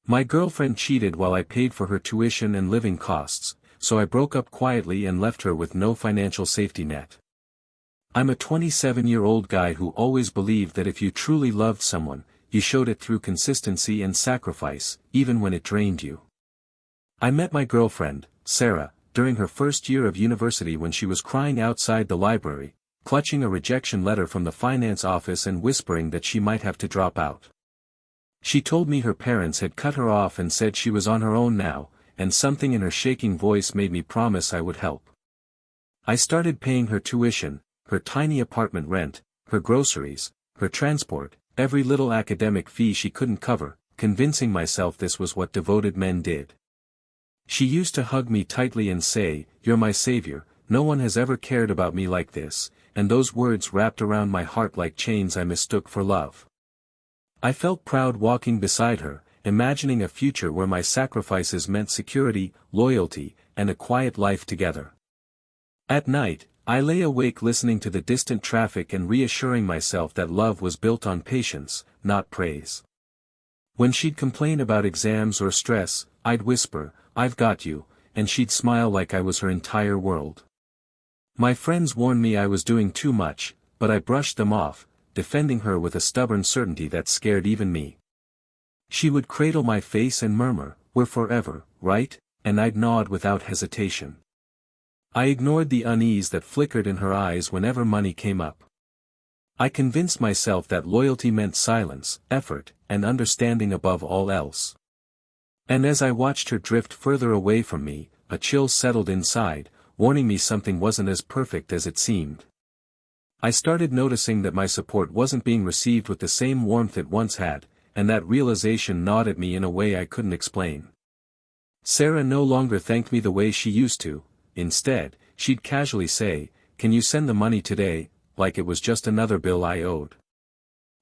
My girlfriend cheated while I paid for her tuition and living costs, so I broke up quietly and left her with no financial safety net. I'm a 27-year-old guy who always believed that if you truly loved someone, you showed it through consistency and sacrifice, even when it drained you. I met my girlfriend, Sarah, during her first year of university when she was crying outside the library, clutching a rejection letter from the finance office and whispering that she might have to drop out. She told me her parents had cut her off and said she was on her own now, and something in her shaking voice made me promise I would help. I started paying her tuition, her tiny apartment rent, her groceries, her transport, every little academic fee she couldn't cover, convincing myself this was what devoted men did. She used to hug me tightly and say, "You're my savior, no one has ever cared about me like this," and those words wrapped around my heart like chains I mistook for love. I felt proud walking beside her, imagining a future where my sacrifices meant security, loyalty, and a quiet life together. At night, I lay awake listening to the distant traffic and reassuring myself that love was built on patience, not praise. When she'd complain about exams or stress, I'd whisper, "I've got you," and she'd smile like I was her entire world. My friends warned me I was doing too much, but I brushed them off, defending her with a stubborn certainty that scared even me. She would cradle my face and murmur, "We're forever, right?" and I'd nod without hesitation. I ignored the unease that flickered in her eyes whenever money came up. I convinced myself that loyalty meant silence, effort, and understanding above all else. And as I watched her drift further away from me, a chill settled inside, warning me something wasn't as perfect as it seemed. I started noticing that my support wasn't being received with the same warmth it once had, and that realization gnawed at me in a way I couldn't explain. Sarah no longer thanked me the way she used to. Instead, she'd casually say, "Can you send the money today," like it was just another bill I owed.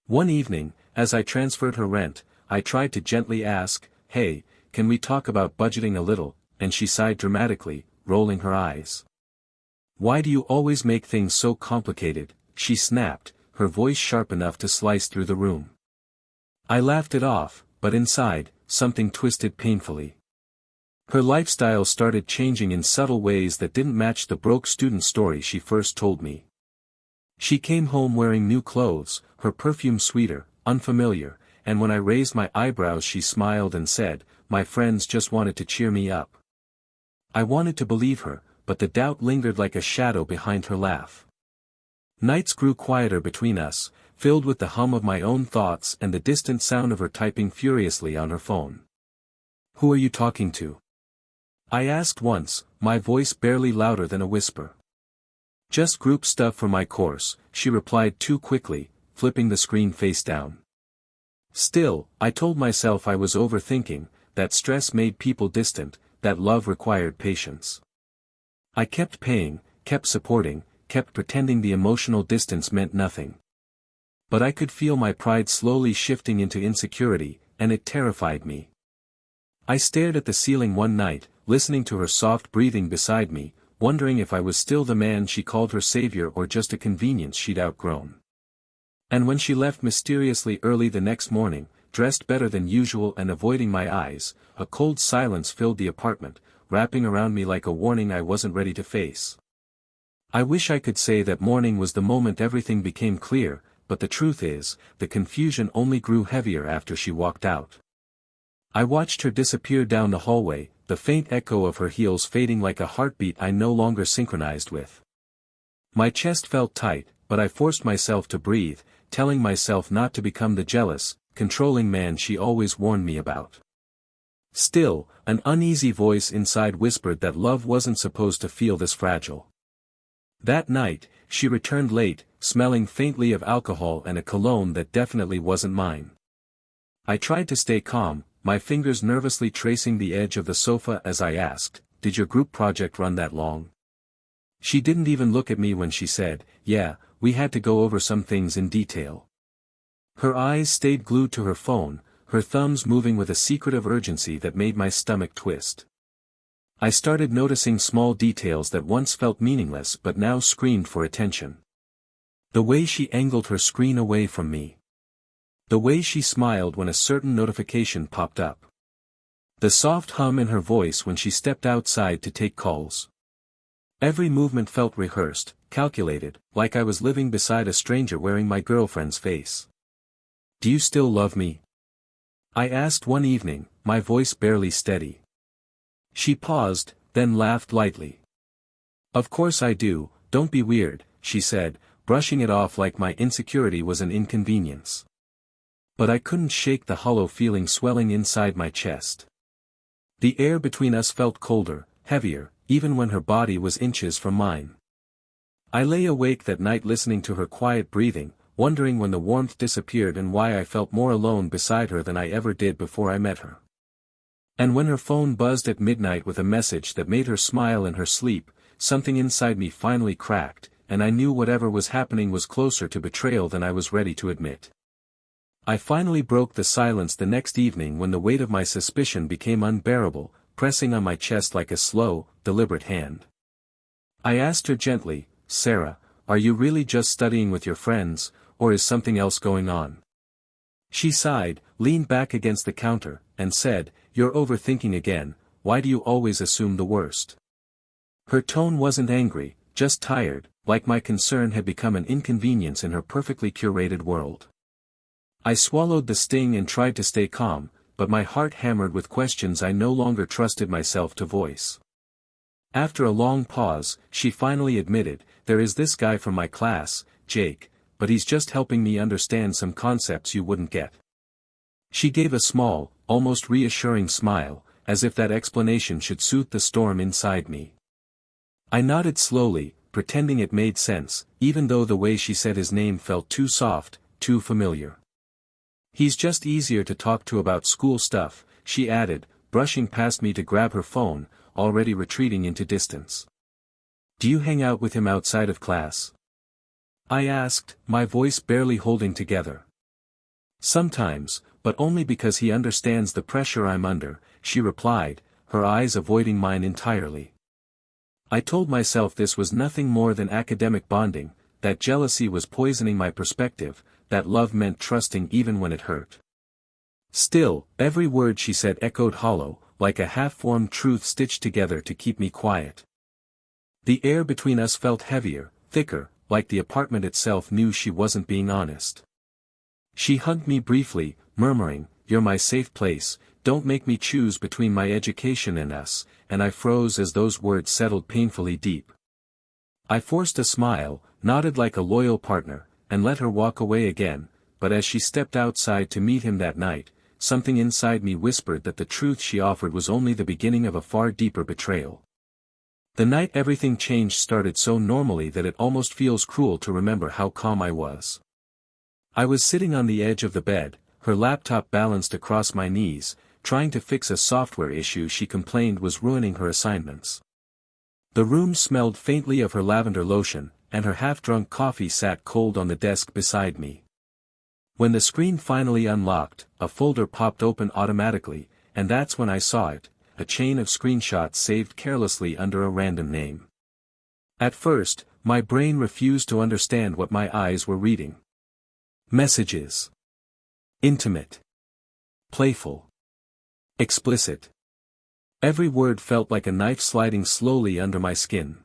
One evening, as I transferred her rent, I tried to gently ask, "Hey, can we talk about budgeting a little?" and she sighed dramatically, rolling her eyes. "Why do you always make things so complicated?" she snapped, her voice sharp enough to slice through the room. I laughed it off, but inside, something twisted painfully. Her lifestyle started changing in subtle ways that didn't match the broke student story she first told me. She came home wearing new clothes, her perfume sweeter, unfamiliar, and when I raised my eyebrows she smiled and said, "My friends just wanted to cheer me up." I wanted to believe her, but the doubt lingered like a shadow behind her laugh. Nights grew quieter between us, filled with the hum of my own thoughts and the distant sound of her typing furiously on her phone. "Who are you talking to?" I asked once, my voice barely louder than a whisper. "Just group stuff for my course," she replied too quickly, flipping the screen face down. Still, I told myself I was overthinking, that stress made people distant, that love required patience. I kept paying, kept supporting, kept pretending the emotional distance meant nothing. But I could feel my pride slowly shifting into insecurity, and it terrified me. I stared at the ceiling one night, listening to her soft breathing beside me, wondering if I was still the man she called her savior or just a convenience she'd outgrown. And when she left mysteriously early the next morning, dressed better than usual and avoiding my eyes, a cold silence filled the apartment, wrapping around me like a warning I wasn't ready to face. I wish I could say that morning was the moment everything became clear, but the truth is, the confusion only grew heavier after she walked out. I watched her disappear down the hallway, the faint echo of her heels fading like a heartbeat I no longer synchronized with. My chest felt tight, but I forced myself to breathe, telling myself not to become the jealous, controlling man she always warned me about. Still, an uneasy voice inside whispered that love wasn't supposed to feel this fragile. That night, she returned late, smelling faintly of alcohol and a cologne that definitely wasn't mine. I tried to stay calm, my fingers nervously tracing the edge of the sofa as I asked, "Did your group project run that long?" She didn't even look at me when she said, "Yeah, we had to go over some things in detail." Her eyes stayed glued to her phone, her thumbs moving with a secretive urgency that made my stomach twist. I started noticing small details that once felt meaningless but now screamed for attention. The way she angled her screen away from me. The way she smiled when a certain notification popped up. The soft hum in her voice when she stepped outside to take calls. Every movement felt rehearsed, calculated, like I was living beside a stranger wearing my girlfriend's face. "Do you still love me?" I asked one evening, my voice barely steady. She paused, then laughed lightly. "Of course I do, don't be weird," she said, brushing it off like my insecurity was an inconvenience. But I couldn't shake the hollow feeling swelling inside my chest. The air between us felt colder, heavier, even when her body was inches from mine. I lay awake that night listening to her quiet breathing, wondering when the warmth disappeared and why I felt more alone beside her than I ever did before I met her. And when her phone buzzed at midnight with a message that made her smile in her sleep, something inside me finally cracked, and I knew whatever was happening was closer to betrayal than I was ready to admit. I finally broke the silence the next evening when the weight of my suspicion became unbearable, pressing on my chest like a slow, deliberate hand. I asked her gently, "Sarah, are you really just studying with your friends, or is something else going on?" She sighed, leaned back against the counter, and said, "You're overthinking again, why do you always assume the worst?" Her tone wasn't angry, just tired, like my concern had become an inconvenience in her perfectly curated world. I swallowed the sting and tried to stay calm, but my heart hammered with questions I no longer trusted myself to voice. After a long pause, she finally admitted, "There is this guy from my class, Jake, but he's just helping me understand some concepts you wouldn't get." She gave a small, almost reassuring smile, as if that explanation should soothe the storm inside me. I nodded slowly, pretending it made sense, even though the way she said his name felt too soft, too familiar. "He's just easier to talk to about school stuff," she added, brushing past me to grab her phone, already retreating into distance. "Do you hang out with him outside of class?" I asked, my voice barely holding together. "Sometimes, but only because he understands the pressure I'm under," she replied, her eyes avoiding mine entirely. I told myself this was nothing more than academic bonding, that jealousy was poisoning my perspective, that love meant trusting even when it hurt. Still, every word she said echoed hollow, like a half-formed truth stitched together to keep me quiet. The air between us felt heavier, thicker, like the apartment itself knew she wasn't being honest. She hugged me briefly, murmuring, "You're my safe place, don't make me choose between my education and us," and I froze as those words settled painfully deep. I forced a smile, nodded like a loyal partner, and let her walk away again, but as she stepped outside to meet him that night, something inside me whispered that the truth she offered was only the beginning of a far deeper betrayal. The night everything changed started so normally that it almost feels cruel to remember how calm I was. I was sitting on the edge of the bed, her laptop balanced across my knees, trying to fix a software issue she complained was ruining her assignments. The room smelled faintly of her lavender lotion, and her half-drunk coffee sat cold on the desk beside me. When the screen finally unlocked, a folder popped open automatically, and that's when I saw it, a chain of screenshots saved carelessly under a random name. At first, my brain refused to understand what my eyes were reading. Messages. Intimate. Playful. Explicit. Every word felt like a knife sliding slowly under my skin.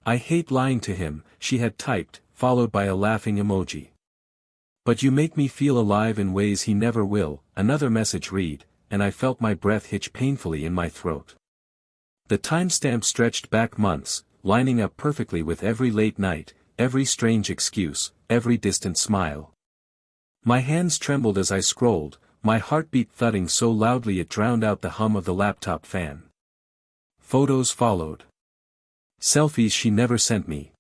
"I hate lying to him," she had typed, followed by a laughing emoji. "But you make me feel alive in ways he never will," another message read, and I felt my breath hitch painfully in my throat. The timestamp stretched back months, lining up perfectly with every late night, every strange excuse, every distant smile. My hands trembled as I scrolled, my heartbeat thudding so loudly it drowned out the hum of the laptop fan. Photos followed. Selfies she never sent me.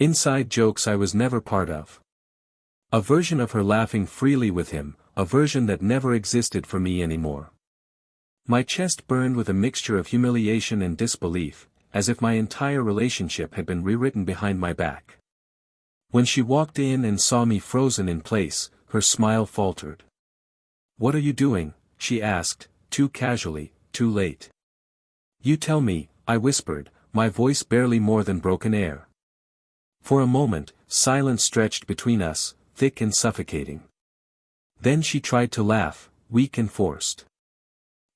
Inside jokes I was never part of. A version of her laughing freely with him, a version that never existed for me anymore. My chest burned with a mixture of humiliation and disbelief, as if my entire relationship had been rewritten behind my back. When she walked in and saw me frozen in place, her smile faltered. "What are you doing?" she asked, too casually, too late. "You tell me," I whispered, my voice barely more than broken air. For a moment, silence stretched between us, thick and suffocating. Then she tried to laugh, weak and forced.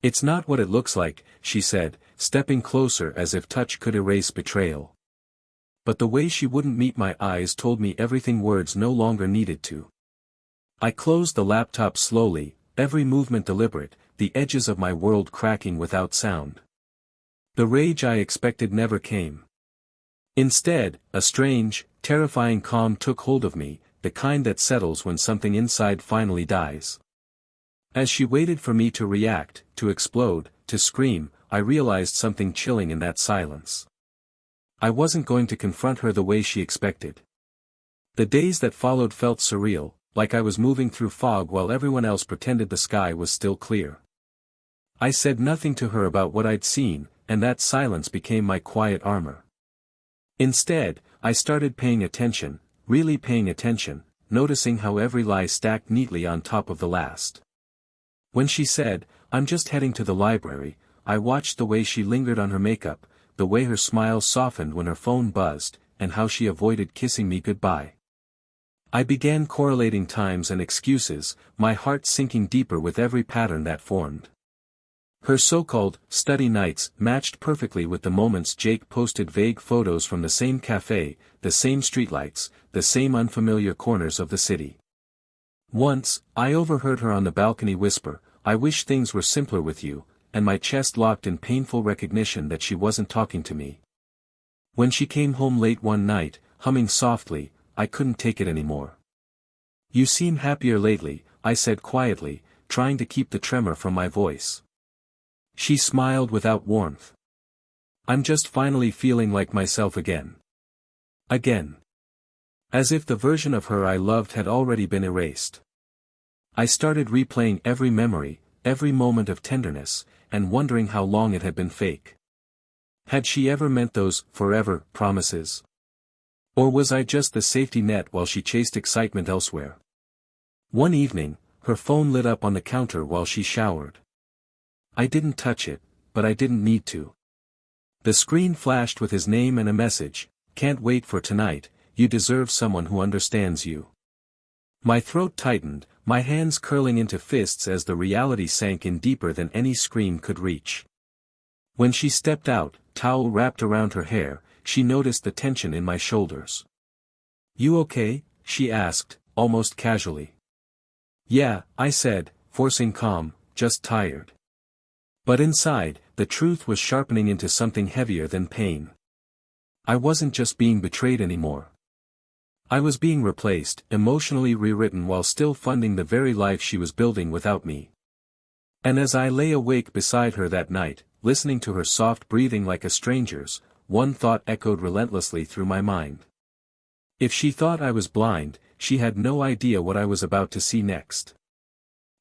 It's not what it looks like, she said, stepping closer as if touch could erase betrayal. But the way she wouldn't meet my eyes told me everything words no longer needed to. I closed the laptop slowly, every movement deliberate, the edges of my world cracking without sound. The rage I expected never came. Instead, a strange, terrifying calm took hold of me, the kind that settles when something inside finally dies. As she waited for me to react, to explode, to scream, I realized something chilling in that silence. I wasn't going to confront her the way she expected. The days that followed felt surreal, like I was moving through fog while everyone else pretended the sky was still clear. I said nothing to her about what I'd seen, and that silence became my quiet armor. Instead, I started paying attention, really paying attention, noticing how every lie stacked neatly on top of the last. When she said, "I'm just heading to the library," I watched the way she lingered on her makeup, the way her smile softened when her phone buzzed, and how she avoided kissing me goodbye. I began correlating times and excuses, my heart sinking deeper with every pattern that formed. Her so-called study nights matched perfectly with the moments Jake posted vague photos from the same cafe, the same streetlights, the same unfamiliar corners of the city. Once, I overheard her on the balcony whisper, "I wish things were simpler with you," and my chest locked in painful recognition that she wasn't talking to me. When she came home late one night, humming softly, I couldn't take it anymore. "You seem happier lately," I said quietly, trying to keep the tremor from my voice. She smiled without warmth. "I'm just finally feeling like myself again." Again. As if the version of her I loved had already been erased. I started replaying every memory, every moment of tenderness, and wondering how long it had been fake. Had she ever meant those forever promises? Or was I just the safety net while she chased excitement elsewhere? One evening, her phone lit up on the counter while she showered. I didn't touch it, but I didn't need to. The screen flashed with his name and a message, "Can't wait for tonight, you deserve someone who understands you." My throat tightened, my hands curling into fists as the reality sank in deeper than any scream could reach. When she stepped out, towel wrapped around her hair, she noticed the tension in my shoulders. "You okay?" she asked, almost casually. "Yeah," I said, forcing calm, "just tired." But inside, the truth was sharpening into something heavier than pain. I wasn't just being betrayed anymore. I was being replaced, emotionally rewritten while still funding the very life she was building without me. And as I lay awake beside her that night, listening to her soft breathing like a stranger's, one thought echoed relentlessly through my mind. If she thought I was blind, she had no idea what I was about to see next.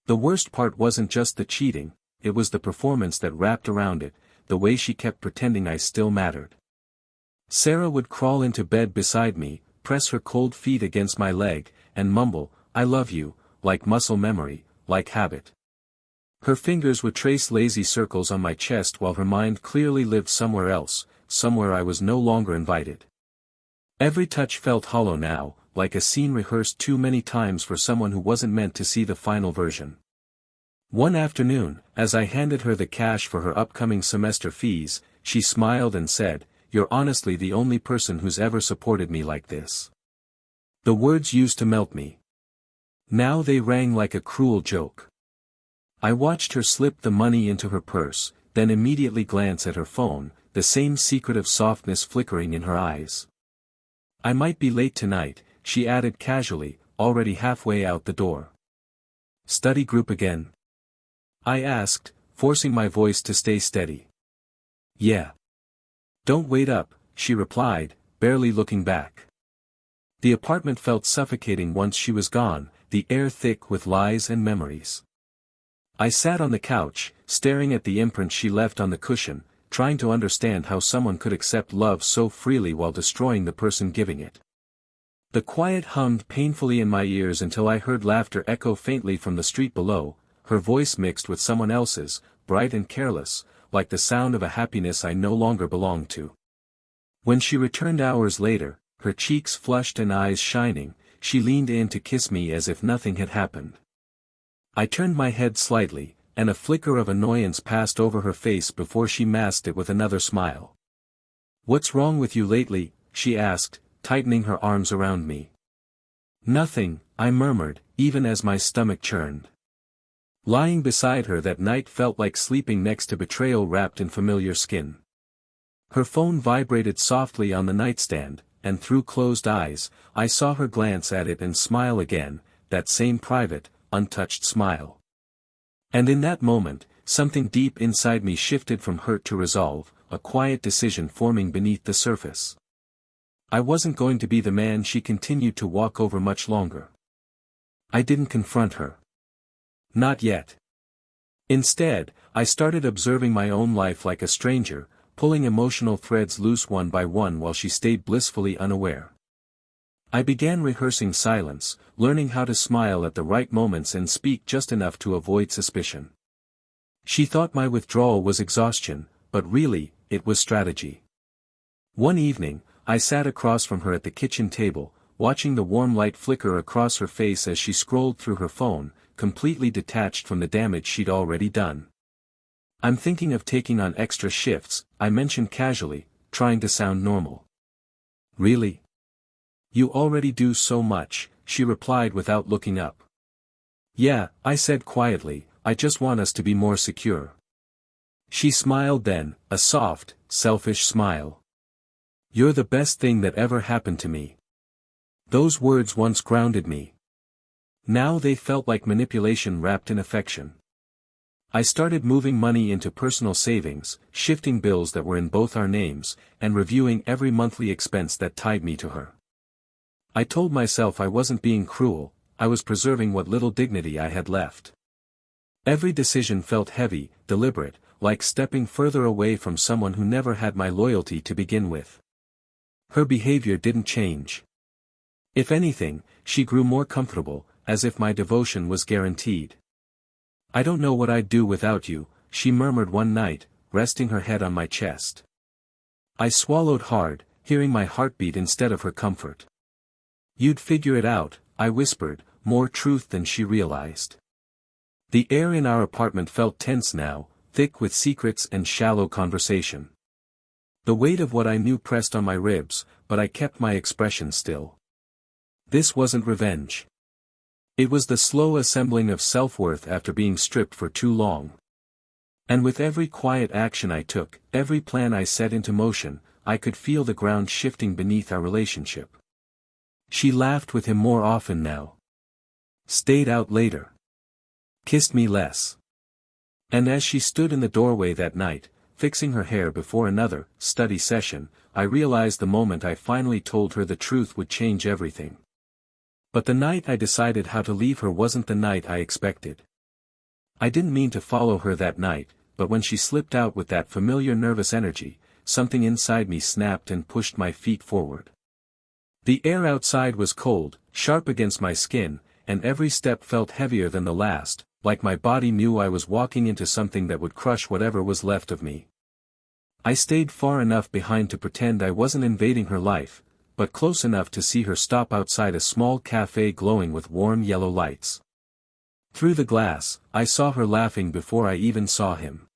The worst part wasn't just the cheating, it was the performance that wrapped around it, the way she kept pretending I still mattered. Sarah would crawl into bed beside me, press her cold feet against my leg, and mumble, "I love you," like muscle memory, like habit. Her fingers would trace lazy circles on my chest while her mind clearly lived somewhere else, somewhere I was no longer invited. Every touch felt hollow now, like a scene rehearsed too many times for someone who wasn't meant to see the final version. One afternoon, as I handed her the cash for her upcoming semester fees, she smiled and said, "You're honestly the only person who's ever supported me like this." The words used to melt me. Now they rang like a cruel joke. I watched her slip the money into her purse, then immediately glance at her phone, the same secretive softness flickering in her eyes. "I might be late tonight," she added casually, already halfway out the door. "Study group again?" I asked, forcing my voice to stay steady. "Yeah." "Don't wait up," she replied, barely looking back. The apartment felt suffocating once she was gone, the air thick with lies and memories. I sat on the couch, staring at the imprint she left on the cushion, trying to understand how someone could accept love so freely while destroying the person giving it. The quiet hummed painfully in my ears until I heard laughter echo faintly from the street below, her voice mixed with someone else's, bright and careless, like the sound of a happiness I no longer belonged to. When she returned hours later, her cheeks flushed and eyes shining, she leaned in to kiss me as if nothing had happened. I turned my head slightly, and a flicker of annoyance passed over her face before she masked it with another smile. "What's wrong with you lately?" she asked, tightening her arms around me. "Nothing," I murmured, even as my stomach churned. Lying beside her that night felt like sleeping next to betrayal wrapped in familiar skin. Her phone vibrated softly on the nightstand, and through closed eyes, I saw her glance at it and smile again, that same private, untouched smile. And in that moment, something deep inside me shifted from hurt to resolve, a quiet decision forming beneath the surface. I wasn't going to be the man she continued to walk over much longer. I didn't confront her. Not yet. Instead, I started observing my own life like a stranger, pulling emotional threads loose one by one while she stayed blissfully unaware. I began rehearsing silence, learning how to smile at the right moments and speak just enough to avoid suspicion. She thought my withdrawal was exhaustion, but really, it was strategy. One evening, I sat across from her at the kitchen table, watching the warm light flicker across her face as she scrolled through her phone, completely detached from the damage she'd already done. "I'm thinking of taking on extra shifts," I mentioned casually, trying to sound normal. "Really? You already do so much," she replied without looking up. "Yeah," I said quietly, "I just want us to be more secure." She smiled then, a soft, selfish smile. "You're the best thing that ever happened to me." Those words once grounded me. Now they felt like manipulation wrapped in affection. I started moving money into personal savings, shifting bills that were in both our names, and reviewing every monthly expense that tied me to her. I told myself I wasn't being cruel, I was preserving what little dignity I had left. Every decision felt heavy, deliberate, like stepping further away from someone who never had my loyalty to begin with. Her behavior didn't change. If anything, she grew more comfortable, as if my devotion was guaranteed. "I don't know what I'd do without you," she murmured one night, resting her head on my chest. I swallowed hard, hearing my heartbeat instead of her comfort. "You'd figure it out," I whispered, more truth than she realized. The air in our apartment felt tense now, thick with secrets and shallow conversation. The weight of what I knew pressed on my ribs, but I kept my expression still. This wasn't revenge. It was the slow assembling of self-worth after being stripped for too long. And with every quiet action I took, every plan I set into motion, I could feel the ground shifting beneath our relationship. She laughed with him more often now. Stayed out later. Kissed me less. And as she stood in the doorway that night, fixing her hair before another study session, I realized the moment I finally told her the truth would change everything. But the night I decided how to leave her wasn't the night I expected. I didn't mean to follow her that night, but when she slipped out with that familiar nervous energy, something inside me snapped and pushed my feet forward. The air outside was cold, sharp against my skin, and every step felt heavier than the last, like my body knew I was walking into something that would crush whatever was left of me. I stayed far enough behind to pretend I wasn't invading her life, but close enough to see her stop outside a small cafe glowing with warm yellow lights. Through the glass, I saw her laughing before I even saw him.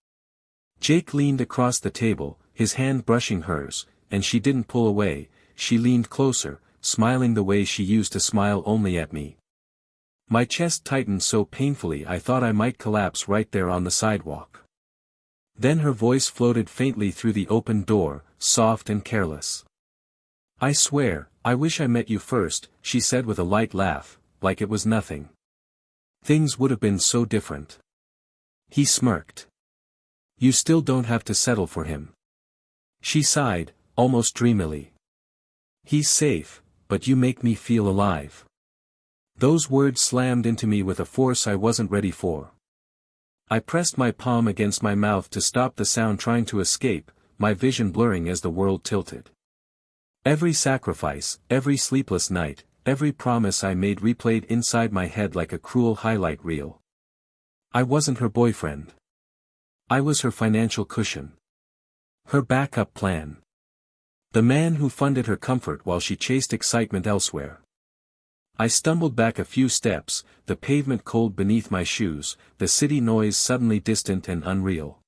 Jake leaned across the table, his hand brushing hers, and she didn't pull away, she leaned closer, smiling the way she used to smile only at me. My chest tightened so painfully I thought I might collapse right there on the sidewalk. Then her voice floated faintly through the open door, soft and careless. "I swear, I wish I met you first," she said with a light laugh, like it was nothing. "Things would have been so different." He smirked. "You still don't have to settle for him." She sighed, almost dreamily. "He's safe, but you make me feel alive." Those words slammed into me with a force I wasn't ready for. I pressed my palm against my mouth to stop the sound trying to escape, my vision blurring as the world tilted. Every sacrifice, every sleepless night, every promise I made replayed inside my head like a cruel highlight reel. I wasn't her boyfriend. I was her financial cushion. Her backup plan. The man who funded her comfort while she chased excitement elsewhere. I stumbled back a few steps, the pavement cold beneath my shoes, the city noise suddenly distant and unreal.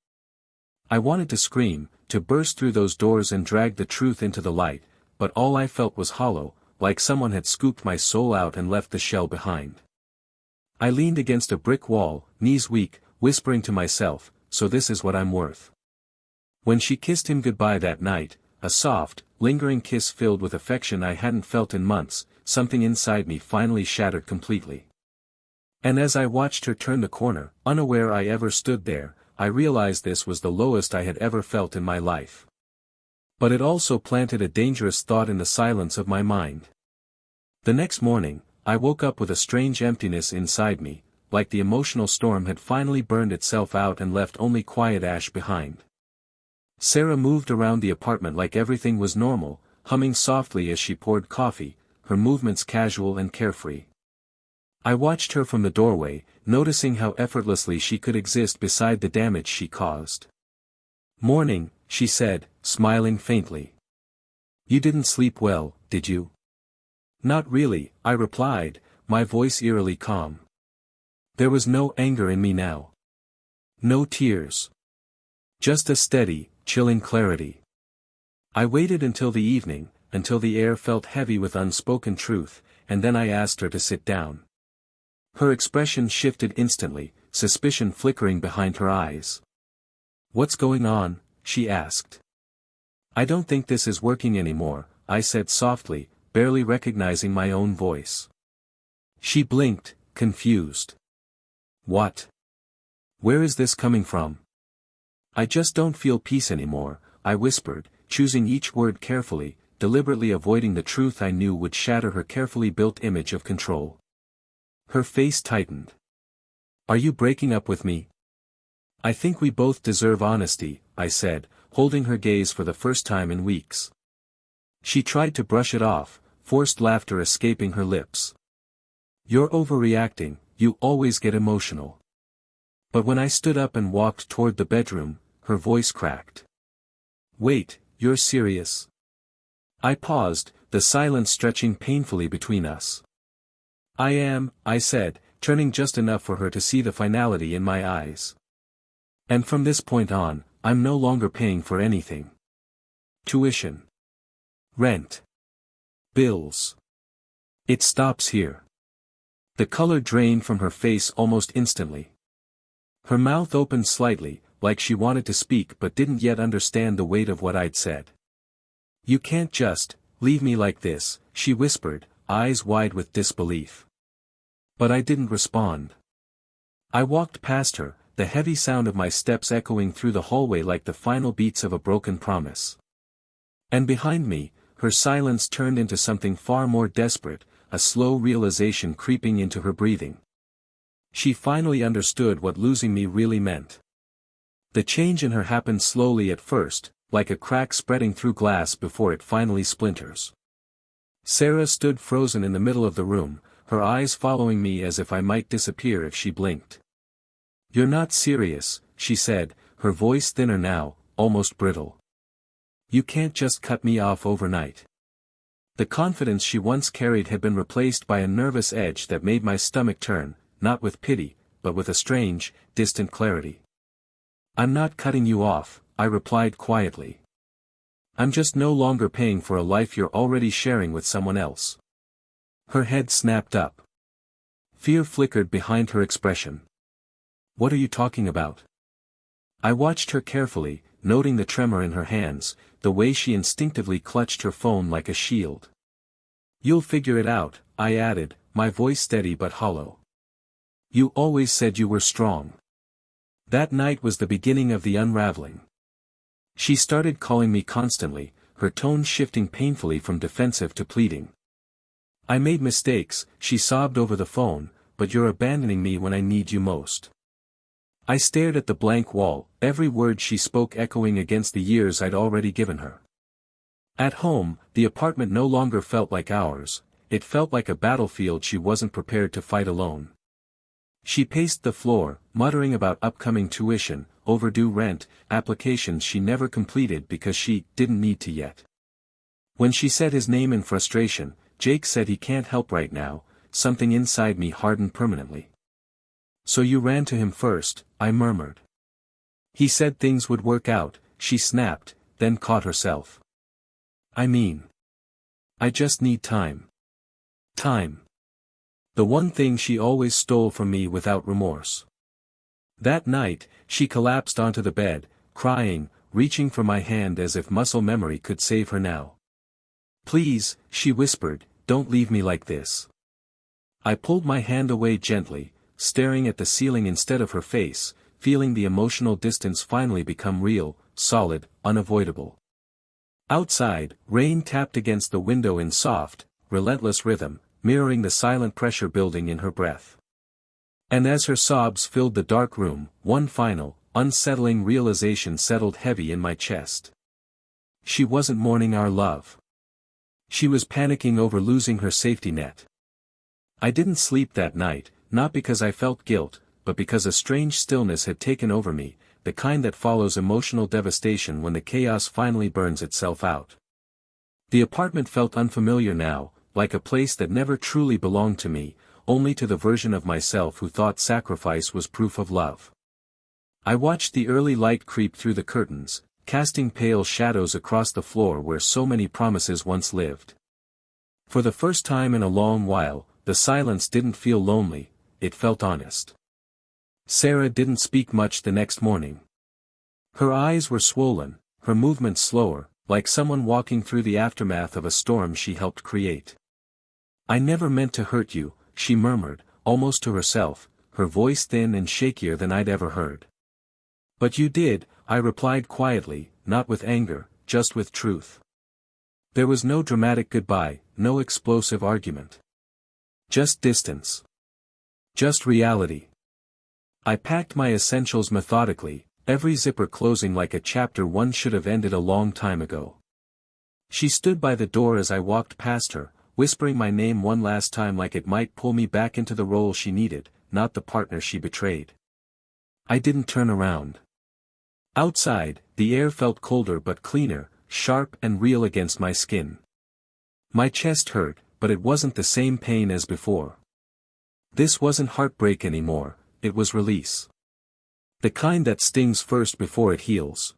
I wanted to scream, to burst through those doors and drag the truth into the light, but all I felt was hollow, like someone had scooped my soul out and left the shell behind. I leaned against a brick wall, knees weak, whispering to myself, so this is what I'm worth. When she kissed him goodbye that night, a soft, lingering kiss filled with affection I hadn't felt in months, something inside me finally shattered completely. And as I watched her turn the corner, unaware I ever stood there, I realized this was the lowest I had ever felt in my life. But it also planted a dangerous thought in the silence of my mind. The next morning, I woke up with a strange emptiness inside me, like the emotional storm had finally burned itself out and left only quiet ash behind. Sarah moved around the apartment like everything was normal, humming softly as she poured coffee, her movements casual and carefree. I watched her from the doorway, noticing how effortlessly she could exist beside the damage she caused. "Morning," she said, smiling faintly. "You didn't sleep well, did you?" "Not really," I replied, my voice eerily calm. There was no anger in me now. No tears. Just a steady, chilling clarity. I waited until the evening, until the air felt heavy with unspoken truth, and then I asked her to sit down. Her expression shifted instantly, suspicion flickering behind her eyes. "What's going on?" she asked. "I don't think this is working anymore," I said softly, barely recognizing my own voice. She blinked, confused. "What? Where is this coming from?" "I just don't feel peace anymore," I whispered, choosing each word carefully, deliberately avoiding the truth I knew would shatter her carefully built image of control. Her face tightened. "Are you breaking up with me?" "I think we both deserve honesty," I said, holding her gaze for the first time in weeks. She tried to brush it off, forced laughter escaping her lips. "You're overreacting, you always get emotional." But when I stood up and walked toward the bedroom, her voice cracked. "Wait, you're serious?" I paused, the silence stretching painfully between us. "I am," I said, turning just enough for her to see the finality in my eyes. "And from this point on, I'm no longer paying for anything. Tuition. Rent. Bills. It stops here." The color drained from her face almost instantly. Her mouth opened slightly, like she wanted to speak but didn't yet understand the weight of what I'd said. "You can't just leave me like this," she whispered, eyes wide with disbelief. But I didn't respond. I walked past her, the heavy sound of my steps echoing through the hallway like the final beats of a broken promise. And behind me, her silence turned into something far more desperate, a slow realization creeping into her breathing. She finally understood what losing me really meant. The change in her happened slowly at first, like a crack spreading through glass before it finally splinters. Sarah stood frozen in the middle of the room, her eyes following me as if I might disappear if she blinked. "You're not serious," she said, her voice thinner now, almost brittle. "You can't just cut me off overnight." The confidence she once carried had been replaced by a nervous edge that made my stomach turn, not with pity, but with a strange, distant clarity. "I'm not cutting you off," I replied quietly. "I'm just no longer paying for a life you're already sharing with someone else." Her head snapped up. Fear flickered behind her expression. "What are you talking about?" I watched her carefully, noting the tremor in her hands, the way she instinctively clutched her phone like a shield. "You'll figure it out," I added, my voice steady but hollow. "You always said you were strong." That night was the beginning of the unraveling. She started calling me constantly, her tone shifting painfully from defensive to pleading. "I made mistakes," she sobbed over the phone, "but you're abandoning me when I need you most." I stared at the blank wall, every word she spoke echoing against the years I'd already given her. At home, the apartment no longer felt like ours, it felt like a battlefield she wasn't prepared to fight alone. She paced the floor, muttering about upcoming tuition, overdue rent, applications she never completed because she didn't need to yet. When she said his name in frustration, "Jake said he can't help right now," something inside me hardened permanently. "So you ran to him first," I murmured. "He said things would work out," she snapped, then caught herself. "I mean, I just need time." Time. The one thing she always stole from me without remorse. That night, she collapsed onto the bed, crying, reaching for my hand as if muscle memory could save her now. "Please," she whispered, "don't leave me like this." I pulled my hand away gently, staring at the ceiling instead of her face, feeling the emotional distance finally become real, solid, unavoidable. Outside, rain tapped against the window in soft, relentless rhythm, mirroring the silent pressure building in her breath. And as her sobs filled the dark room, one final, unsettling realization settled heavy in my chest. She wasn't mourning our love. She was panicking over losing her safety net. I didn't sleep that night, not because I felt guilt, but because a strange stillness had taken over me, the kind that follows emotional devastation when the chaos finally burns itself out. The apartment felt unfamiliar now, like a place that never truly belonged to me, only to the version of myself who thought sacrifice was proof of love. I watched the early light creep through the curtains, casting pale shadows across the floor where so many promises once lived. For the first time in a long while, the silence didn't feel lonely, it felt honest. Sarah didn't speak much the next morning. Her eyes were swollen, her movements slower, like someone walking through the aftermath of a storm she helped create. "I never meant to hurt you," she murmured, almost to herself, her voice thin and shakier than I'd ever heard. "But you did," I replied quietly, not with anger, just with truth. There was no dramatic goodbye, no explosive argument. Just distance. Just reality. I packed my essentials methodically, every zipper closing like a chapter one should have ended a long time ago. She stood by the door as I walked past her, whispering my name one last time like it might pull me back into the role she needed, not the partner she betrayed. I didn't turn around. Outside, the air felt colder but cleaner, sharp and real against my skin. My chest hurt, but it wasn't the same pain as before. This wasn't heartbreak anymore, it was release. The kind that stings first before it heals.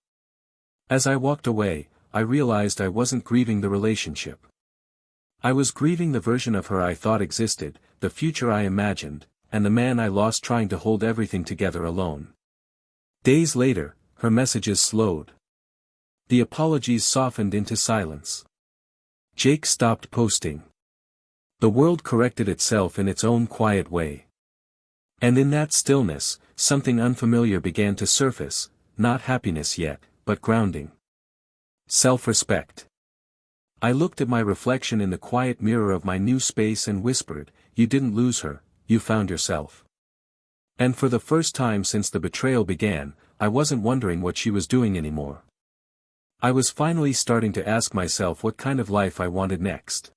As I walked away, I realized I wasn't grieving the relationship. I was grieving the version of her I thought existed, the future I imagined, and the man I lost trying to hold everything together alone. Days later, her messages slowed. The apologies softened into silence. Jake stopped posting. The world corrected itself in its own quiet way. And in that stillness, something unfamiliar began to surface, not happiness yet, but grounding. Self-respect. I looked at my reflection in the quiet mirror of my new space and whispered, "You didn't lose her, you found yourself." And for the first time since the betrayal began, I wasn't wondering what she was doing anymore. I was finally starting to ask myself what kind of life I wanted next.